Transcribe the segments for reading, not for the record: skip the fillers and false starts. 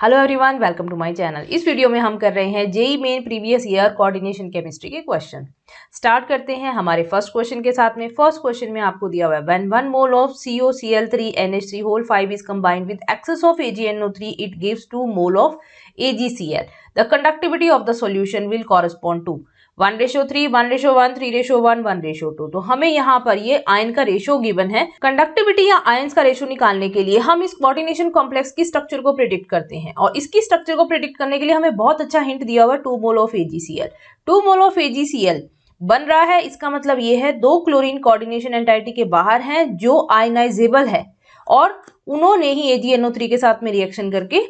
Hello everyone, welcome to my channel. इस video में हम कर रहे हैं JEE main previous year coordination chemistry के क्वेश्चन। स्टार्ट करते हैं हमारे फर्स्ट क्वेश्चन के साथ में। फर्स्ट क्वेश्चन में आपको दिया हुआ है when 1 mole of COCl3NH3 whole 5 is combined with excess of AgNO3 it gives 2 mole of AgCl। The conductivity of the solution will correspond to 1:3, 1:1, 3:1, 1:2। तो हमें यहाँ पर ये आयन का रेशो गिवन है। कंडक्टिविटी या आयंस का रेशो निकालने के लिए हम इस कोऑर्डिनेशन कॉम्प्लेक्स की स्ट्रक्चर को प्रेडिक्ट करते हैं, और इसकी स्ट्रक्चर को प्रेडिक्ट करने के लिए हमें बहुत अच्छा हिंट दिया हुआ 2 mole of AgCl। 2 mole of AgCl बन रहा है, इसका मतलब ये है 2 क्लोरीन कोऑर्डिनेशन एंटाइटी के बाहर हैं जो आयनाइजेबल है, और उन्होंने ही AgNO3 के साथ में रिएक्शन करके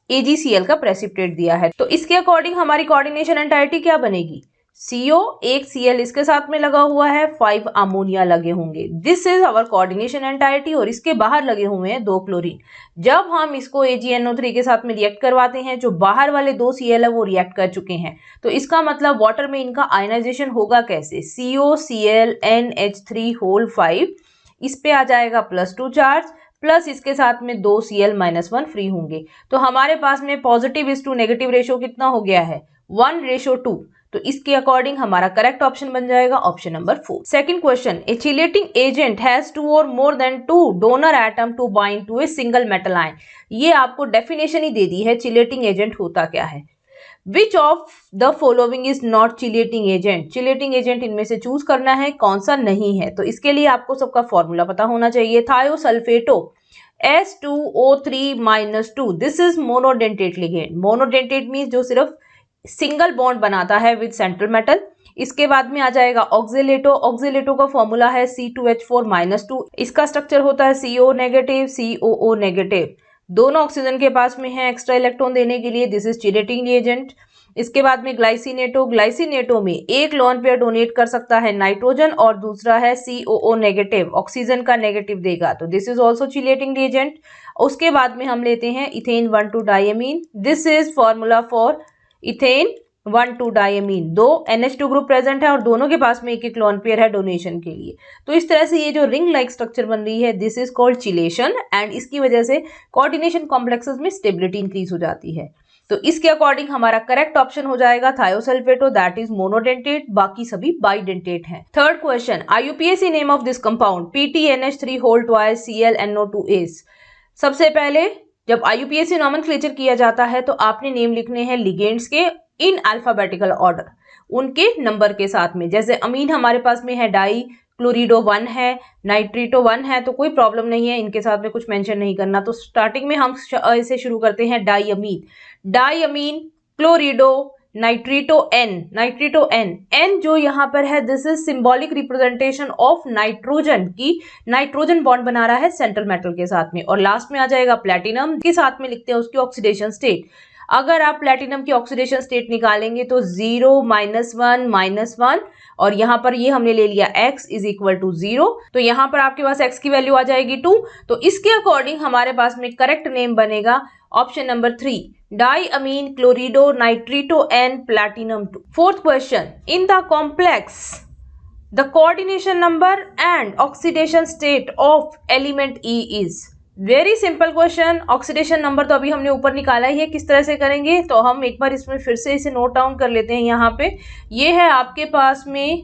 AgCl का प्रेसिपिटेट दिया है। तो इसके अकॉर्डिंग हमारी कोऑर्डिनेशन एंटाइटी क्या बनेगी? CO, एक Cl इसके साथ में लगा हुआ है, 5 अमोनिया लगे होंगे। This is our coordination entity, और इसके बाहर लगे हुए हैं 2 क्लोरीन। जब हम इसको AgNO3 के साथ में रिएक्ट करवाते हैं, जो बाहर वाले 2 Cl है वो रिएक्ट कर चुके हैं, तो इसका मतलब वाटर में इनका आयनाइजेशन होगा कैसे? COClNH3 होल 5, इस पे आ जाएगा +2 चार्ज, प्लस इसके साथ में 2 Cl -1 फ्री होंगे। तो हमारे पास में positive is to negative ratio कितना हो गया है? 1:2। तो इसके अकॉर्डिंग हमारा करेक्ट ऑप्शन बन जाएगा option number 4। Second question, a chelating agent has 2 और more than 2 donor atom to bind to a single metal ion. ये आपको डेफिनेशन ही दे दी है चिलेटिंग एजेंट होता क्या है। विच of the following is not chelating agent? Chelating agent इनमें से choose करना है, कौन सा नहीं है। तो इसके लिए आपको सबका फॉर्मूला पता होना चाहिए। थायोसल्फेटो S2O3-2, this is monodentate ligand. Monodentate means जो सिर्फ सिंगल बॉन्ड बनाता है विद सेंट्रल मेटल। इसके बाद में आ जाएगा ऑक्सीलेटो। ऑक्सीलेटो का फॉर्मूला है C2H4-2। इसका स्ट्रक्चर होता है CO नेगेटिव, COO नेगेटिव। दोनों ऑक्सीजन के पास में है एक्स्ट्रा इलेक्ट्रॉन देने के लिए, दिस इज चिलेटिंग एजेंट। इसके बाद में ग्लाइसिनेटो। ग्लाइसिनेटो में एक लोन पेयर डोनेट कर सकता है नाइट्रोजन, और दूसरा है COO नेगेटिव, ऑक्सीजन का नेगेटिव देगा, तो this is also chelating agent. उसके बाद में हम लेते हैं इथेन 1,2-डायमीन। This is formula for ethane 1,2-डायमीन। 2 NH2 ग्रुप प्रेजेंट है और दोनों के पास में एक एक लोन पेयर है डोनेशन के लिए। तो इस तरह से ये जो रिंग लाइक स्ट्रक्चर बन रही है, this is called chelation, and इसकी वजह से कोऑर्डिनेशन कॉम्प्लेक्सेस में स्टेबिलिटी इंक्रीज हो जाती है। तो इसके अकॉर्डिंग हमारा करेक्ट ऑप्शन हो जाएगा थायोसल्फेटो, दैट इज मोनोडेंटेट, बाकी सभी बाइडेंटेट हैं। Third question, IUPAC name of this compound PTNH3 whole twice ClNO2 सबसे पहले जब IUPAC नॉमेनक्लेचर किया जाता है तो आपने नेम लिखने हैं लिगेंड्स के इन अल्फाबेटिकल ऑर्डर, उनके नंबर के साथ में। जैसे अमीन हमारे पास में है डाई, क्लोरिडो 1 है, नाइट्रीटो 1 है, तो कोई प्रॉब्लम नहीं है, इनके साथ में कुछ मेंशन नहीं करना। तो स्टार्टिंग में हम इसे शुरू करते हैं डाईअमीन। डाईअमीन, क्लोरिडो, नाइट्रीटो N, नाइट्रीटो N जो यहाँ पर है, this is symbolic representation of nitrogen की, नाइट्रोजन बॉन्ड बना रहा है सेंट्रल मेटल के साथ में। और लास्ट में आ जाएगा प्लेटिनम, के साथ में लिखते हैं उसकी ऑक्सीडेशन स्टेट। अगर आप प्लेटिनम की ऑक्सीडेशन स्टेट निकालेंगे तो 0, -1, -1, और यहाँ पर ये हमने ले लिया x इज इक्वल टू 0, तो यहाँ पर आपके पास x की वैल्यू आ जाएगी 2। तो इसके अकॉर्डिंग हमारे पास में करेक्ट नेम बनेगा option number 3, diamine chlorido nitrito N platinum 2। Fourth question, in the complex the coordination number and oxidation state of element E is. Very simple question. Oxidation number तो अभी हमने ऊपर निकाला ही है, किस तरह से करेंगे तो हम एक बार इसमें फिर से इसे नोट डाउन कर लेते हैं। यहाँ पे ये है आपके पास में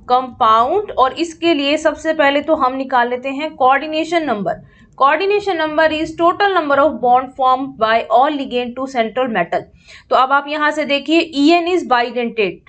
कंपाउंड, और इसके लिए सबसे पहले तो हम निकाल लेते हैं coordination number. Coordination number is total number of bond form by all ligand to central metal. तो अब आप यहाँ से देखिए En इज बाइडेंटेट,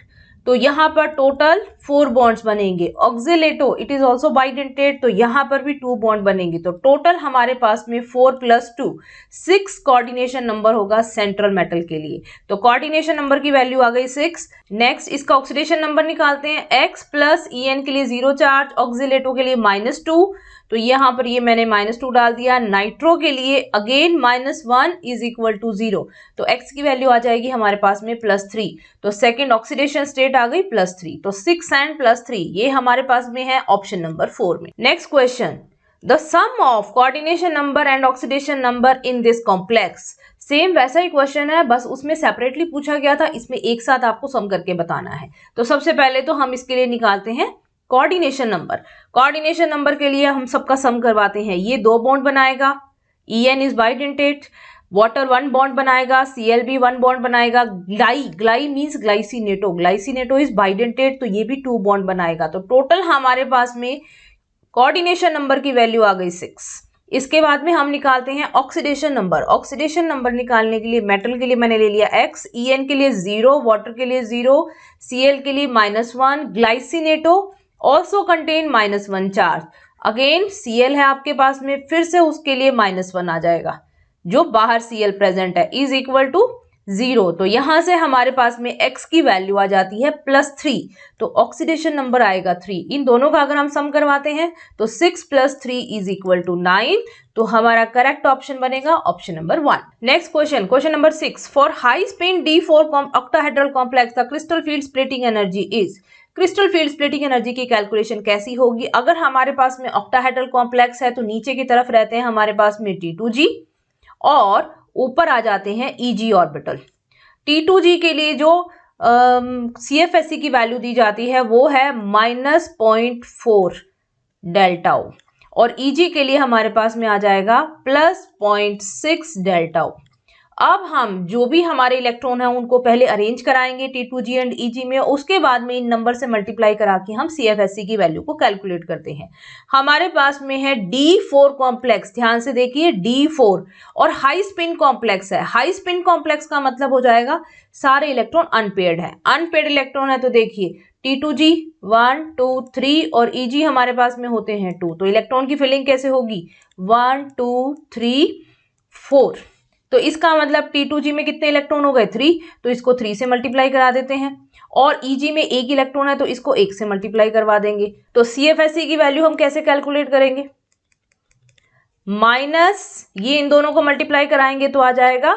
तो यहाँ पर टोटल 4 बॉन्ड्स बनेंगे। ऑक्सीलेटो इट इज ऑल्सो बाइडेंटेट, तो यहाँ पर भी 2 बॉन्ड बनेंगे। तो टोटल हमारे पास में 4 + 2 6 कोऑर्डिनेशन नंबर होगा सेंट्रल मेटल के लिए। तो कोऑर्डिनेशन नंबर की वैल्यू आ गई 6। नेक्स्ट इसका ऑक्सीडेशन नंबर निकालते हैं। X + En के लिए 0 चार्ज, ऑक्सीलेटो के लिए -2, तो यहाँ पर ये मैंने -2 डाल दिया। नाइट्रो के लिए अगेन -1 इज इक्वल टू 0, तो x की वैल्यू आ जाएगी हमारे पास में +3। तो सेकेंड ऑक्सीडेशन स्टेट आ गई +3, तो 6 एंड +3 ये हमारे पास में है ऑप्शन नंबर 4 में। Next question, the sum of coordination number and oxidation number in this complex. Same वैसा ही क्वेश्चन है, बस उसमें सेपरेटली पूछा गया था, इसमें एक साथ आपको सम करके बताना है। तो सबसे पहले तो हम इसके लिए निकालते हैं कोऑर्डिनेशन नंबर। कोऑर्डिनेशन नंबर के लिए हम सबका सम करवाते हैं। ये 2 बॉन्ड बनाएगा, En is bidentate, water 1 bond बनाएगा, Cl भी 1 बॉन्ड बनाएगा, ग्लाई means glycinato, glycinato is bidentate, तो ये भी 2 बॉन्ड बनाएगा। तो टोटल हमारे पास में कोऑर्डिनेशन नंबर की वैल्यू आ गई 6। इसके बाद में हम निकालते हैं ऑक्सीडेशन नंबर। ऑक्सीडेशन नंबर निकालने के लिए मेटल के लिए मैंने ले लिया x, En के लिए 0, वाटर के लिए 0, Cl के लिए -1, glycinato also contain -1 charge. Again Cl है आपके पास में, फिर से उसके लिए -1 आ जाएगा, जो बाहर Cl प्रेजेंट है, इज इक्वल टू 0। तो यहां से हमारे पास में x की वैल्यू आ जाती है +3, तो ऑक्सीडेशन नंबर आएगा 3। इन दोनों का अगर हम सम करवाते हैं तो 6 + 3 इज इक्वल टू 9, तो हमारा करेक्ट ऑप्शन बनेगा option number 1। Next question number 6, for high spin D4 octahedral complex the crystal field splitting energy is. Crystal field splitting energy की कैलकुलेशन कैसी होगी? अगर हमारे पास में ऑक्टाहेड्रल कॉम्प्लेक्स है तो नीचे की तरफ रहते हैं हमारे पास में T2G और ऊपर आ जाते हैं Eg ऑर्बिटल। T2G के लिए जो CFSE की वैल्यू दी जाती है वो है -0.4 डेल्टा ओ, और Eg के लिए हमारे पास में आ जाएगा +0.6 डेल्टा ओ। अब हम जो भी हमारे इलेक्ट्रॉन है उनको पहले अरेंज कराएंगे T2G एंड Eg में, उसके बाद में इन नंबर से मल्टीप्लाई करा के हम CFSE की वैल्यू को कैलकुलेट करते हैं। हमारे पास में है D4 कॉम्प्लेक्स, ध्यान से देखिए D4, और हाई स्पिन कॉम्प्लेक्स है। हाई स्पिन कॉम्प्लेक्स का मतलब हो जाएगा सारे इलेक्ट्रॉन अनपेयर्ड है। अनपेयर्ड इलेक्ट्रॉन है तो देखिए T2G 1 2 3 और Eg हमारे पास में होते हैं 2, तो इलेक्ट्रॉन की फिलिंग कैसे होगी 1 2 3 4। तो इसका मतलब T2G में कितने इलेक्ट्रॉन हो गए 3, तो इसको 3 से मल्टीप्लाई करा देते हैं, और Eg में एक इलेक्ट्रॉन है तो इसको 1 से मल्टीप्लाई करवा देंगे। तो CFSE की वैल्यू हम कैसे कैलकुलेट करेंगे, माइनस ये इन दोनों को मल्टीप्लाई कराएंगे तो आ जाएगा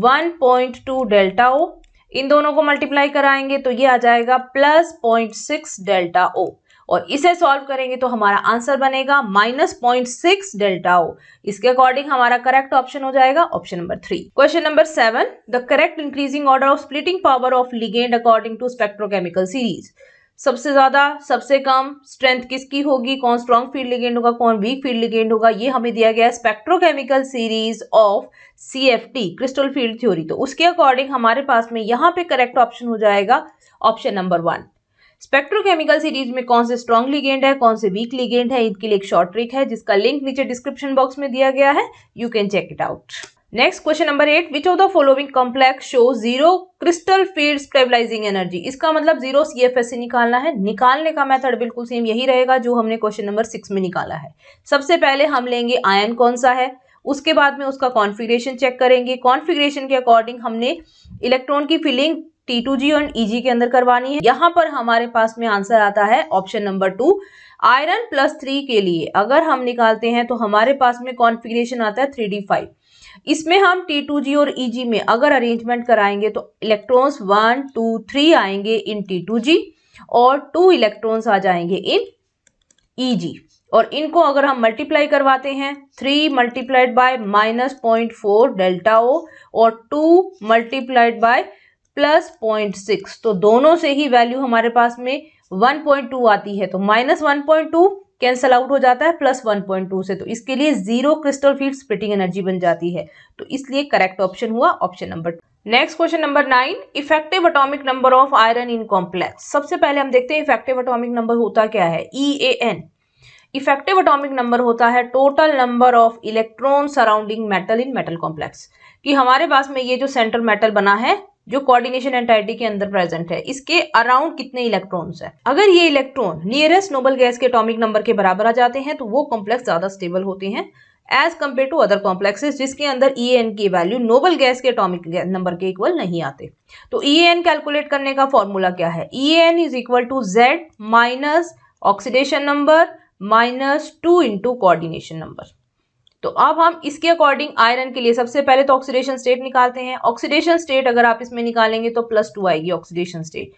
1.2 डेल्टा ओ, इन दोनों को मल्टीप्लाई कराएंगे तो ये आ जाएगा +0.6 डेल्टा ओ, और इसे सॉल्व करेंगे तो हमारा आंसर बनेगा -0.6 डेल्टा ओ। इसके अकॉर्डिंग हमारा करेक्ट ऑप्शन हो जाएगा option number 3। Question number 7, the correct increasing order of splitting power of ligand according to spectrochemical series. सबसे ज्यादा सबसे कम स्ट्रेंथ किसकी होगी, कौन स्ट्रॉन्ग फील्ड लिगेंड होगा, कौन वीक फील्ड लिगेंड होगा, ये हमें दिया गया है spectrochemical series of CFT crystal field theory. तो उसके अकॉर्डिंग हमारे पास में यहाँ पे करेक्ट ऑप्शन हो जाएगा ऑप्शन नंबर 1। स्पेक्ट्रोकेमिकल सीरीज में कौन से स्ट्रॉन्ग लिगेंड है, कौन से वीक लिगेंड है, इनके लिए एक शॉर्ट ट्रिक है जिसका लिंक नीचे डिस्क्रिप्शन बॉक्स में दिया गया है, you can check it out. Next question number 8, which of the following complex show 0 crystal field stabilising energy. इसका मतलब 0 CFSE निकालना है। निकालने का मेथड बिल्कुल सेम यही रहेगा जो हमने क्वेश्चन नंबर 6 में निकाला है। सबसे पहले हम लेंगे आयन कौन सा है, उसके बाद में उसका कॉन्फिगरेशन चेक करेंगे। कॉन्फिगरेशन के अकॉर्डिंग हमने इलेक्ट्रॉन की फिलिंग T2G और Eg के अंदर करवानी है। यहाँ पर हमारे पास में आंसर आता है ऑप्शन नंबर 2। आयरन +3 के लिए अगर हम निकालते हैं तो हमारे पास में कॉन्फिगरेशन आता है 3d5। इसमें हम T2G और Eg में अगर अरेंजमेंट कराएंगे तो इलेक्ट्रॉन्स 1 2 3 आएंगे इन T2G और 2 इलेक्ट्रॉन्स आ जाएंगे इन Eg, और इनको अगर हम मल्टीप्लाई करवाते हैं 3 मल्टीप्लाइड बाय -0.4 डेल्टा ओ और 2 मल्टीप्लाइड बाय +0.6, तो दोनों से ही वैल्यू हमारे पास में 1.2 आती है, तो -1.2 कैंसल आउट हो जाता है +1.2 से, तो इसके लिए 0 क्रिस्टल फील्ड स्प्लिटिंग एनर्जी बन जाती है, तो इसलिए करेक्ट ऑप्शन हुआ option number 2। Next question number 9, effective atomic number of iron in complex. सबसे पहले हम देखते हैं इफेक्टिव एटॉमिक नंबर होता क्या है, EAN। इफेक्टिव एटॉमिक नंबर होता है total number of electron surrounding metal in metal complex, कि हमारे पास में ये जो सेंट्रल मेटल बना है जो कोऑर्डिनेशन एंटाइटी के अंदर प्रेजेंट है, इसके अराउंड कितने इलेक्ट्रॉन्स हैं। अगर ये इलेक्ट्रॉन नियरेस्ट नोबल गैस के एटॉमिक नंबर के बराबर आ जाते हैं तो वो कॉम्प्लेक्स ज्यादा स्टेबल होते हैं as compare to other complexes जिसके अंदर EAN की वैल्यू नोबल गैस के एटॉमिक नंबर के इक्वल नहीं आते। तो EAN कैलकुलेट करने का फॉर्मूला क्या है, EAN is equal to Z minus oxidation number minus 2 into coordination number. तो अब हम इसके अकॉर्डिंग आयरन के लिए सबसे पहले तो ऑक्सीडेशन स्टेट निकालते हैं। ऑक्सीडेशन स्टेट अगर आप इसमें निकालेंगे तो +2 आएगी ऑक्सीडेशन स्टेट।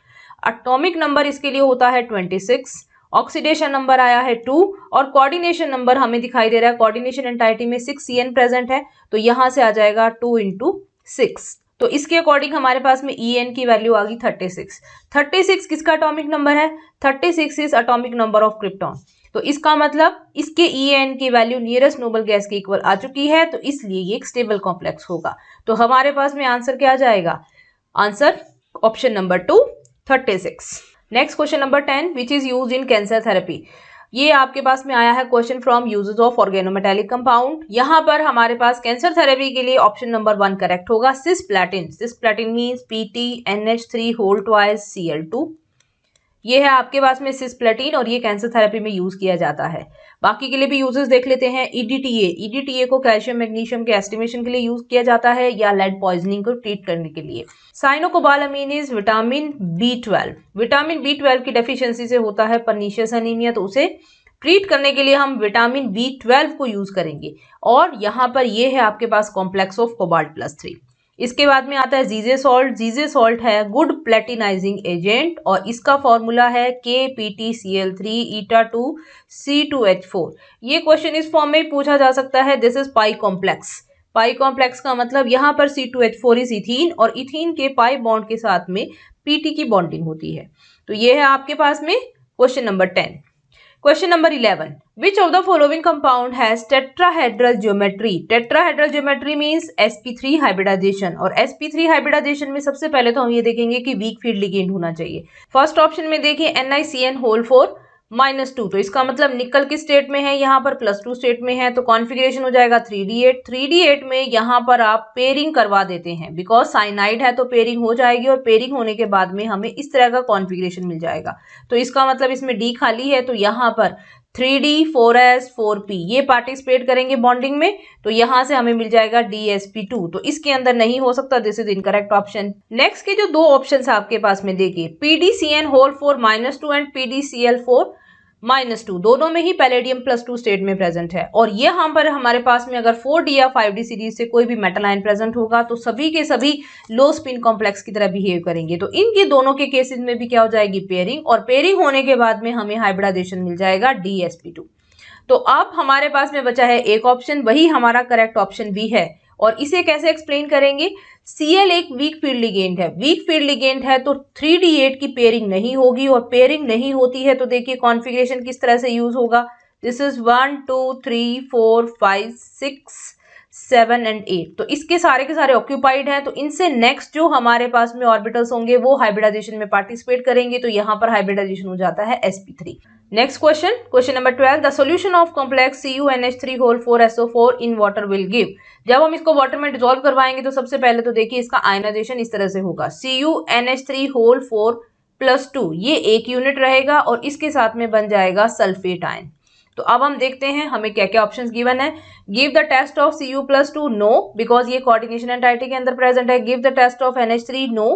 एटॉमिक नंबर इसके लिए होता है 26, ऑक्सीडेशन नंबर आया है 2 और कोऑर्डिनेशन नंबर हमें दिखाई दे रहा है, कोऑर्डिनेशन एंटाइटी में 6 CN प्रेजेंट है, तो यहां से आ जाएगा 2 इंटू 6। तो इसके अकॉर्डिंग हमारे पास में EN की वैल्यू आ गई 36। 36 किसका एटॉमिक नंबर है, 36 is atomic number of krypton. तो इसका मतलब इसके EN की वैल्यू नियरेस्ट नोबल गैस के इक्वल आ चुकी है, तो इसलिए ये एक स्टेबल कॉम्प्लेक्स होगा। तो हमारे पास में आंसर क्या आ जाएगा? Answer option number 2 36। Next question number 10 which is used in cancer therapy. ये आपके पास में आया है question from uses of organometallic compound. यहाँ पर हमारे पास कैंसर थेरेपी के लिए ऑप्शन नंबर 1 करेक्ट होगा, cisplatin. Cisplatin means PTNH3 whole twice Cl2। ये है आपके पास में सिस्प्लेटिन और ये कैंसर थेरेपी में यूज किया जाता है। बाकी के लिए भी यूजेस देख लेते हैं। EDTA, EDTA को कैल्शियम मैग्नीशियम के एस्टिमेशन के लिए यूज किया जाता है या लेड पॉइजनिंग को ट्रीट करने के लिए। Cyanocobalamin is vitamin B12। Vitamin B12 की डेफिशिएंसी से होता है पर्नीशियस एनीमिया, तो उसे ट्रीट करने के लिए हम विटामिन B12 को यूज करेंगे। और यहाँ पर ये है आपके पास कॉम्प्लेक्स ऑफ कोबाल्ट+3। इसके बाद में आता है जीजे सॉल्ट। जीजे सॉल्ट है गुड प्लेटिनाइजिंग एजेंट और इसका फॉर्मूला है KPtCl3 eta2C2H4। ये क्वेश्चन इस फॉर्म में पूछा जा सकता है, this is pi complex. Pi complex का मतलब यहाँ पर C2H4 इज इथीन और इथीन के पाई बॉन्ड के साथ में PT की बॉन्डिंग होती है। तो ये है आपके पास में question number 10। Question number 11 which of the following compound has tetrahedral geometry. Tetrahedral geometry means sp3 hybridisation. और sp3 हाइब्रिडाइजेशन में सबसे पहले तो हम ये देखेंगे कि वीक फील्ड लिगेंड होना चाहिए। फर्स्ट ऑप्शन में देखिए NiCN होल 4 -2, तो इसका मतलब निकल की स्टेट में है, यहाँ पर +2 स्टेट में है, तो कॉन्फ़िगरेशन हो जाएगा 3d8। 3d8 में यहाँ पर आप पेयरिंग करवा देते हैं, बिकॉज साइनाइड है तो पेयरिंग हो जाएगी और पेयरिंग होने के बाद में हमें इस तरह का कॉन्फ़िगरेशन मिल जाएगा। तो इसका मतलब इसमें D खाली है, तो यहाँ पर 3d 4s 4p ये पार्टिसिपेट करेंगे बॉन्डिंग में, तो यहाँ से हमें मिल जाएगा DsP2। तो इसके अंदर नहीं हो सकता, this is incorrect option. Next के जो दो ऑप्शंस आपके पास में देखिए PdCN होल 4 -2 एंड PdCl4 -2, दोनों में ही पैलेडियम +2 स्टेट में प्रेजेंट है। और ये यहाँ पर हमारे पास में अगर 4d या 5d सीरीज से कोई भी मेटल आयन प्रेजेंट होगा तो सभी के सभी लो स्पिन कॉम्प्लेक्स की तरह बिहेव करेंगे। तो इनके दोनों के केसेस में भी क्या हो जाएगी? पेयरिंग, और पेयरिंग होने के बाद में हमें हाइब्रिडाइजेशन मिल जाएगा DsP2। तो अब हमारे पास में बचा है एक ऑप्शन, वही हमारा करेक्ट ऑप्शन भी है। और इसे कैसे एक्सप्लेन करेंगे? Cl एक वीक फील्ड लिगेंड है। वीक फील्ड लिगेंड है तो 3d8 की पेयरिंग नहीं होगी, और पेयरिंग नहीं होती है तो देखिए कॉन्फ़िगरेशन किस तरह से यूज होगा। दिस इज 1 2 3 4 5 6 7 एंड 8, तो इसके सारे के सारे ऑक्यूपाइड हैं। तो इनसे नेक्स्ट जो हमारे पास में ऑर्बिटल्स होंगे वो हाइब्रिडाइजेशन में पार्टिसिपेट करेंगे, तो यहाँ पर हाइब्रिडाइजेशन हो जाता है sp3। Next question, question number 12 the solution of complex CuNH3 whole 4SO4 in water will give. जब हम इसको वाटर में डिसॉल्व करवाएंगे तो सबसे पहले तो देखिए इसका आयनाइजेशन इस तरह से होगा, CuNH3 होल 4 +2 ये एक यूनिट रहेगा और इसके साथ में बन जाएगा सल्फेट आयन। तो अब हम देखते हैं हमें क्या क्या ऑप्शंस गिवन है। Give the test of Cu+2 no, because ये कोऑर्डिनेशन एंटाइटी के अंदर प्रेजेंट है। Give the test of NH3 no.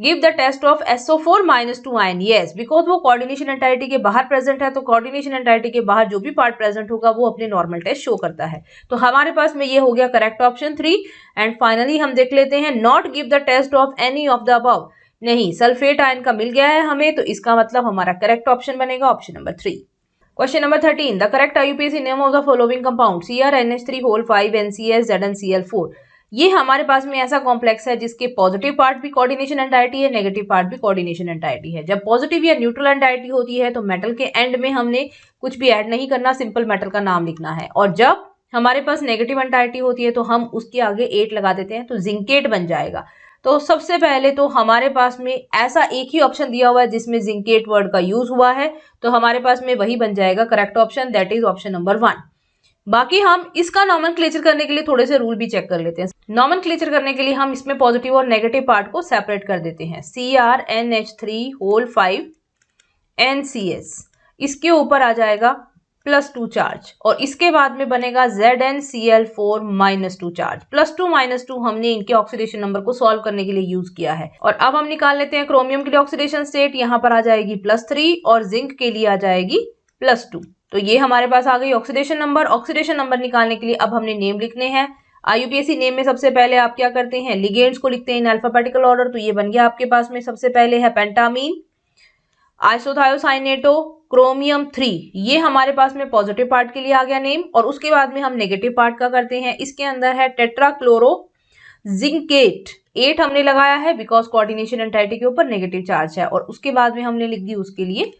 Give the test of SO4 -2 ion, yes, because वो कोऑर्डिनेशन एंटाइटी के बाहर प्रेजेंट है, तो कोऑर्डिनेशन एंटाइटी के बाहर जो भी पार्ट प्रेजेंट होगा वो अपने नॉर्मल टेस्ट शो करता है। तो हमारे पास में ये हो गया करेक्ट ऑप्शन 3। एंड फाइनली हम देख लेते हैं not give the test of any of the above, नहीं, सल्फेट आयन का मिल गया है हमें, तो इसका मतलब हमारा करेक्ट ऑप्शन बनेगा option number 3। Question number 13 the correct IUPAC name of the following compound CrNH3 whole 5 NCS ZnCl4। ये हमारे पास में ऐसा कॉम्प्लेक्स है जिसके पॉजिटिव पार्ट भी कोऑर्डिनेशन एंटाइटी है, नेगेटिव पार्ट भी कोऑर्डिनेशन एंटाइटी है। जब पॉजिटिव या न्यूट्रल एंटाइटी होती है तो मेटल के एंड में हमने कुछ भी ऐड नहीं करना, सिंपल मेटल का नाम लिखना है। और जब हमारे पास नेगेटिव एंटाइटी होती है तो हम उसके आगे 8 लगा देते हैं, तो जिंकेट बन जाएगा। तो सबसे पहले तो हमारे पास में ऐसा एक ही ऑप्शन दिया हुआ है जिसमें जिंकेट वर्ड का यूज हुआ है, तो हमारे पास में वही बन जाएगा correct option, that is option number 1। बाकी हम इसका नॉमेनक्लेचर करने के लिए थोड़े से रूल भी चेक कर लेते हैं। नॉमेनक्लेचर करने के लिए हम इसमें पॉजिटिव और नेगेटिव पार्ट को सेपरेट कर देते हैं। CrNH3 होल 5 NCS, इसके ऊपर आ जाएगा +2 चार्ज, और इसके बाद में बनेगा ZnCl4 -2 चार्ज। +2 -2 हमने इनके ऑक्सीडेशन नंबर को सॉल्व करने के लिए यूज किया है। और अब हम निकाल लेते हैं क्रोमियम के लिए ऑक्सीडेशन स्टेट, यहाँ पर आ जाएगी +3 और जिंक के लिए आ जाएगी +2। तो ये हमारे पास आ गई ऑक्सीडेशन नंबर। ऑक्सीडेशन नंबर निकालने के लिए अब हमने नेम लिखने हैं। IUPAC नेम में सबसे पहले आप क्या करते हैं, लिगेंड्स को लिखते हैं इन अल्फाबेटिकल ऑर्डर। तो ये बन गया आपके पास में, सबसे पहले है पेंटामीन, आइसोथायोसाइनेटो, क्रोमियम 3, ये हमारे पास में पॉजिटिव पार्ट के लिए आ गया नेम। और उसके बाद में हम नेगेटिव पार्ट का करते हैं। इसके अंदर है टेट्राक्लोरो जिंकेट, 8 हमने लगाया है बिकॉज कोऑर्डिनेशन एंटाइटी के ऊपर नेगेटिव चार्ज है। और उसके बाद में हमने लिख दी उसके लिए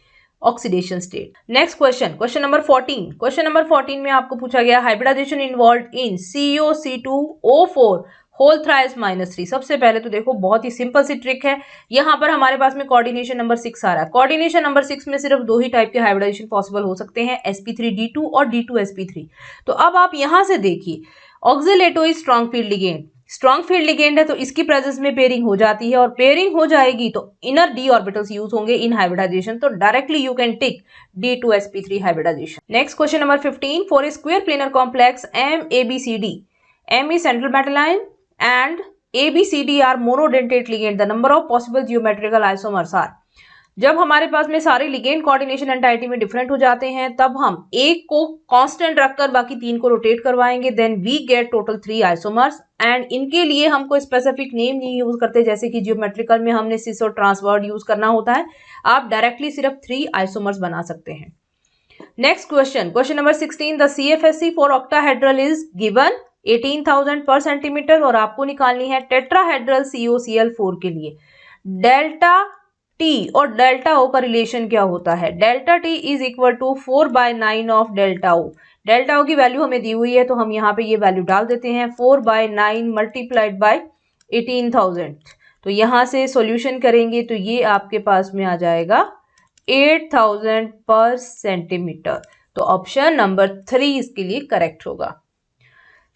oxidation state. Next question, question number 14। Question number 14 में आपको पूछा गया hybridisation involved in COC2O4 whole thrice -3। सबसे पहले तो देखो बहुत ही सिंपल सी ट्रिक है, यहाँ पर हमारे पास में कोऑर्डिनेशन नंबर 6 आ रहा है। कोऑर्डिनेशन नंबर 6 में सिर्फ दो ही टाइप के हाइब्रिडाइजेशन पॉसिबल हो सकते हैं, sp3d2 और d2sp3। तो अब आप यहाँ से देखिए, oxalato is strong field ligand, strong field ligand है तो इसकी प्रेजेंस में पेयरिंग हो जाती है, और पेयरिंग हो जाएगी तो इनर डी ऑर्बिटल्स यूज होंगे इन हाइब्रिडाइजेशन, तो directly you can tick D2sp3 hybridisation. Next question number 15, for a square planar complex MABCD, M is central metal ion and ABCD are monodentate ligand, the number of possible geometrical isomers are। जब हमारे पास में सारे ligand coordination entity में different हो जाते हैं तब हम एक को कांस्टेंट रखकर बाकी तीन को रोटेट करवाएंगे, then we get total 3 isomers, and इनके लिए हमको स्पेसिफिक नेम नहीं यूज करते, जैसे कि जियोमेट्रिकल में हमने सिस और ट्रांसवर्ड यूज करना होता है, आप डायरेक्टली सिर्फ 3 आइसोमर्स बना सकते हैं। Next question, question number 16, the CFSE for octahedral is given 18,000 पर सेंटीमीटर, और आपको निकालनी है टेट्राहेड्रल COCl4 के लिए। डेल्टा टी और डेल्टा ओ का रिलेशन क्या होता है? Delta T is equal to 4/9 of delta O. Delta O की वैल्यू हमें दी हुई है तो हम यहाँ पे ये वैल्यू डाल देते हैं, 4/9 मल्टीप्लाइड बाय 18,000। तो यहाँ से सॉल्यूशन करेंगे तो ये आपके पास में आ जाएगा 8,000 पर सेंटीमीटर। तो ऑप्शन नंबर 3 इसके लिए करेक्ट होगा।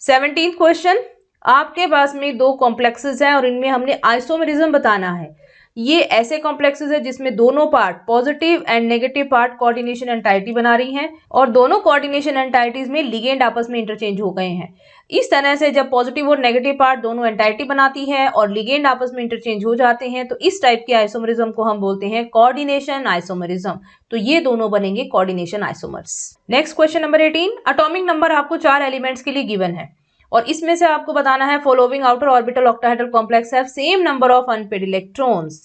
17th क्वेश्चन, आपके पास में दो कॉम्प्लेक्सेस हैं और इनमें हमने आइसोमेरिज्म बताना है। ये ऐसे कॉम्प्लेक्सेस है जिसमें दोनों part positive and negative part coordination entity बना रही हैं, और दोनों कोऑर्डिनेशन एंटाइटीज में लिगेंड आपस में इंटरचेंज हो गए हैं। इस तरह से जब पॉजिटिव और नेगेटिव पार्ट दोनों एंटाइटी बनाती है और लिगेंड आपस में इंटरचेंज हो जाते हैं तो इस टाइप के आइसोमेरिज्म को हम बोलते हैं कोऑर्डिनेशन आइसोमेरिज्म। तो ये दोनों बनेंगे coordination isomers. Next question number 18, atomic number आपको 4 एलिमेंट्स के लिए गिवन है और इसमें से आपको बताना है following outer orbital octahedral complex have same number of unpaired electrons.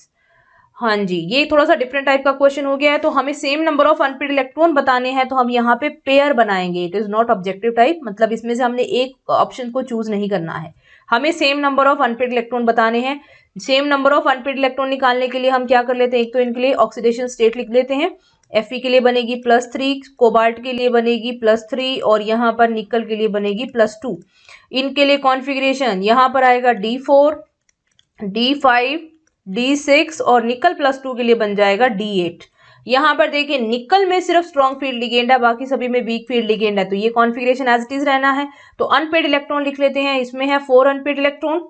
हाँ जी, ये थोड़ा सा डिफरेंट टाइप का क्वेश्चन हो गया है, तो हमें same number of unpaired electron बताने हैं तो हम यहाँ पे पेयर बनाएंगे। It is not objective type, मतलब इसमें से हमने एक ऑप्शन को चूज नहीं करना है, हमें same number of unpaired electron बताने हैं। Same number of unpaired electron निकालने के लिए हम क्या कर लेते हैं, एक तो इनके लिए ऑक्सीडेशन स्टेट लिख लेते हैं। Fe के लिए बनेगी +3, कोबाल्ट के लिए बनेगी +3 और यहाँ पर निकल के लिए बनेगी +2। इनके लिए कॉन्फ़िगरेशन यहाँ पर आएगा D4, D5, D6 और निकल +2 के लिए बन जाएगा D8। यहाँ पर देखिए निकल में सिर्फ स्ट्रॉन्ग फील्ड लिगेंड है, बाकी सभी में वीक फील्ड लिगेंड है, तो ये कॉन्फ़िगरेशन एज इट इज रहना है। तो अनपेड इलेक्ट्रॉन लिख लेते हैं, इसमें है 4 अनपेड इलेक्ट्रॉन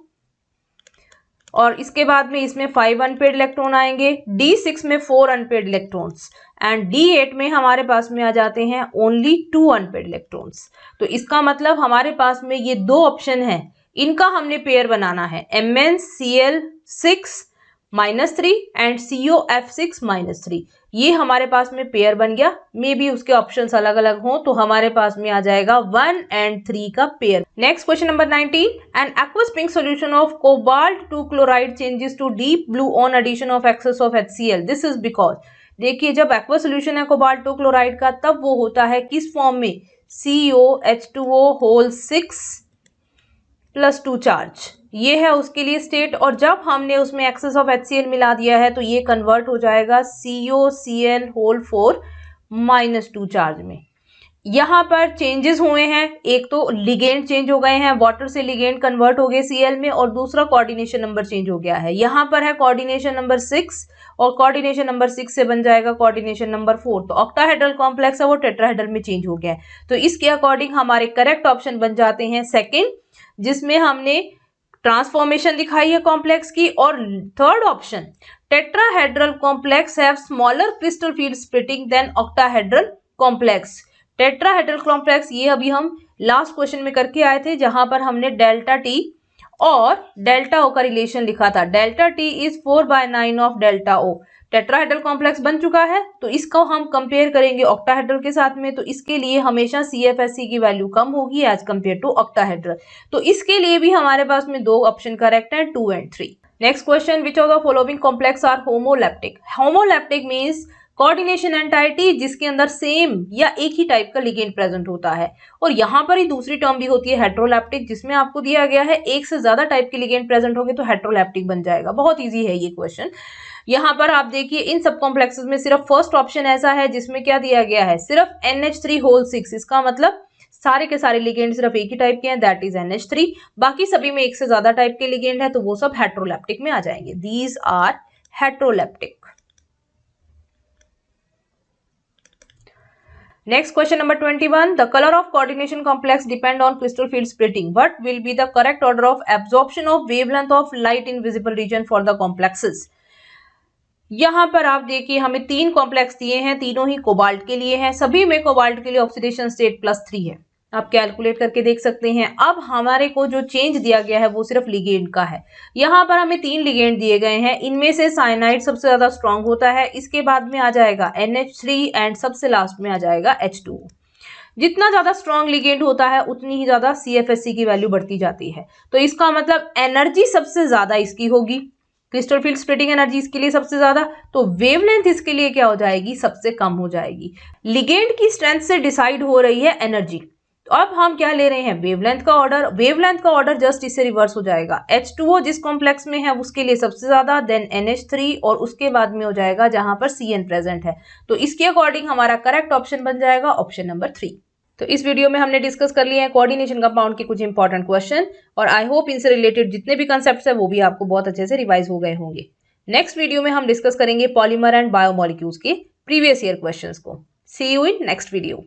और इसके बाद में इसमें 5 अनपेड इलेक्ट्रॉन आएंगे। D6 में 4 अनपेड इलेक्ट्रॉन्स एंड D8 में हमारे पास में आ जाते हैं ओनली 2 अनपेड इलेक्ट्रॉन्स। तो इसका मतलब हमारे पास में ये दो ऑप्शन है, इनका हमने पेयर बनाना है, MnCl6 -3 एंड COF6 -3। ये हमारे पास में पेयर बन गया। मे बी उसके ऑप्शंस अलग अलग हों तो हमारे पास में आ जाएगा 1 and 3 का pair. Next question number 19, an aqueous pink solution of cobalt 2 chloride changes to deep blue on addition of excess of HCl, this is because. देखिए जब एक्वस सोल्यूशन है कोबाल्ट 2 क्लोराइड का तब वो होता है किस फॉर्म में, COH2O होल 6 +2 चार्ज, ये है उसके लिए स्टेट। और जब हमने उसमें एक्सेस ऑफ HCl मिला दिया है तो ये कन्वर्ट हो जाएगा COCl होल 4 -2 चार्ज में। यहाँ पर चेंजेस हुए हैं, एक तो लिगेंड चेंज हो गए हैं, वाटर से लिगेंड कन्वर्ट हो गए Cl में, और दूसरा कोऑर्डिनेशन नंबर चेंज हो गया है। यहाँ पर है कोऑर्डिनेशन नंबर 6 और कोऑर्डिनेशन नंबर 6 से बन जाएगा कोऑर्डिनेशन नंबर 4। तो ऑक्टाहेड्रल कॉम्प्लेक्स है वो टेट्राहेड्रल में चेंज हो गया है, तो इसके अकॉर्डिंग हमारे करेक्ट ऑप्शन बन जाते हैं सेकेंड, जिसमें हमने ट्रांसफॉर्मेशन दिखाई है कॉम्प्लेक्स की, और third option tetrahedral complex have smaller crystal field splitting than octahedral complex. Tetrahedral complex ये अभी हम लास्ट क्वेश्चन में करके आए थे जहां पर हमने डेल्टा टी और डेल्टा ओ का रिलेशन लिखा था। Delta T is 4/9 of delta O. Tetrahedral complex बन चुका है तो इसको हम कंपेयर करेंगे ऑक्टाहेड्रल के साथ में, तो इसके लिए हमेशा CFSE की वैल्यू कम होगी एज कंपेयर टू ऑक्टाहेड्रल। तो इसके लिए भी हमारे पास में दो ऑप्शन करेक्ट है, 2 and 3। Next question, which of the following complex are homoleptic. Homoleptic means coordination entity जिसके अंदर सेम या एक ही टाइप का लिगेंड प्रेजेंट होता है। और यहाँ पर ही दूसरी टर्म भी होती है हेट्रोलैप्टिक, जिसमें आपको दिया गया है एक से ज्यादा टाइप के लिगेंड प्रेजेंट होंगे तो हेट्रोलैप्टिक बन जाएगा। बहुत ईजी है ये क्वेश्चन। यहाँ पर आप देखिए इन सब कॉम्प्लेक्सेस में सिर्फ फर्स्ट ऑप्शन ऐसा है जिसमें क्या दिया गया है, सिर्फ NH3 होल 6। इसका मतलब सारे के सारे लिगेंड सिर्फ एक ही टाइप के हैं, दैट इज NH3। बाकी सभी में एक से ज्यादा टाइप के लिगेंड है तो वो सब हेट्रोलैप्टिक में आ जाएंगे। These are heteroleptic. Next question number 21. The color of coordination complex depend on crystal field splitting. What will be the correct order of absorption of wavelength of light in visible region for the complexes? यहाँ पर आप देखिए हमें तीन complex दिए हैं, तीनों ही cobalt के लिए हैं। सभी में कोबाल्ट के लिए ऑक्सीडेशन स्टेट +3 है, आप कैलकुलेट करके देख सकते हैं। अब हमारे को जो चेंज दिया गया है वो सिर्फ लिगेंड का है। यहाँ पर हमें 3 लिगेंड दिए गए हैं, इनमें से साइनाइड सबसे ज्यादा स्ट्रांग होता है, इसके बाद में आ जाएगा NH3 एंड सबसे लास्ट में आ जाएगा H2। जितना ज्यादा स्ट्रॉन्ग लिगेंड होता है उतनी ही ज्यादा CFSC की वैल्यू बढ़ती जाती है। तो इसका मतलब एनर्जी सबसे ज्यादा इसकी होगी, क्रिस्टल फील्ड स्प्लिटिंग एनर्जी इसके लिए सबसे ज्यादा, तो वेवलेंथ इसके लिए क्या हो जाएगी, सबसे कम हो जाएगी। लिगेंड की स्ट्रेंथ से डिसाइड हो रही है एनर्जी। तो अब हम क्या ले रहे हैं, वेवलेंथ का ऑर्डर। वेवलेंथ का ऑर्डर जस्ट इससे रिवर्स हो जाएगा। H2O जिस कॉम्प्लेक्स में है उसके लिए सबसे ज्यादा, देन NH3 और उसके बाद में हो जाएगा जहां पर CN प्रेजेंट है। तो इसके अकॉर्डिंग हमारा करेक्ट ऑप्शन बन जाएगा ऑप्शन नंबर 3। तो इस वीडियो में हमने डिस्कस कर लिए हैं कोऑर्डिनेशन कंपाउंड के कुछ इंपॉर्टेंट क्वेश्चन, और आई होप इनसे रिलेटेड जितने भी कंसेप्ट्स है वो भी आपको बहुत अच्छे से रिवाइज हो गए होंगे। नेक्स्ट वीडियो में हम डिस्कस करेंगे पॉलीमर एंड बायोमोलिक्यूल्स के प्रीवियस ईयर क्वेश्चंस को। सी यू इन नेक्स्ट वीडियो।